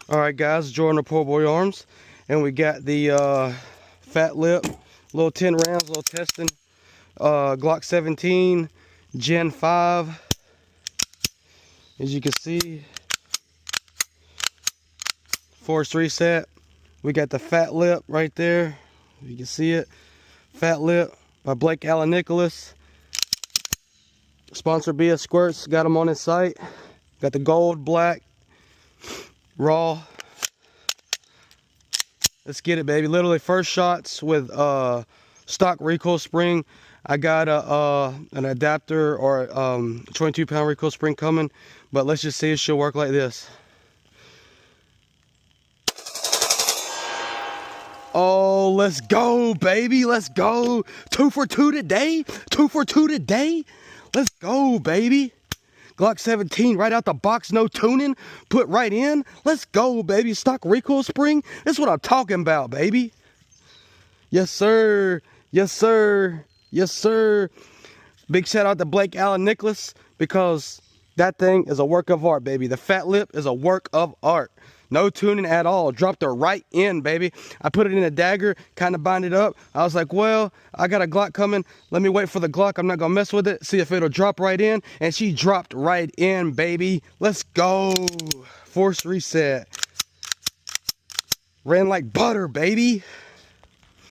Alright guys, Jordan of Poor Boy Arms, and we got the fat lip, little 10 rounds, little testing, Glock 17, Gen 5, as you can see, force reset. We got the fat lip right there, you can see it, fat lip by Blake Allen Nicholas, sponsored BS Squirts, got them on his site, got the gold, black, raw. Let's get it, baby. Literally first shots with stock recoil spring. I got an adapter or 22-pound recoil spring coming, but let's just see if she'll work like this. Oh, let's go, baby. Let's go. 2 for 2 today. 2 for 2 today. Let's go, baby. Glock 17 right out the box, no tuning, put right in. Let's go, baby. Stock recoil spring. That's what I'm talking about, baby. Yes, sir. Yes, sir. Yes, sir. Big shout out to Blake Allen Nicholas, because that thing is a work of art, baby. The fat lip is a work of art. No tuning at all. Dropped her right in, baby. I put it in a dagger, kind of bind it up. I was like, well, I got a Glock coming. Let me wait for the Glock. I'm not going to mess with it. See if it'll drop right in. And she dropped right in, baby. Let's go. Force reset. Ran like butter, baby.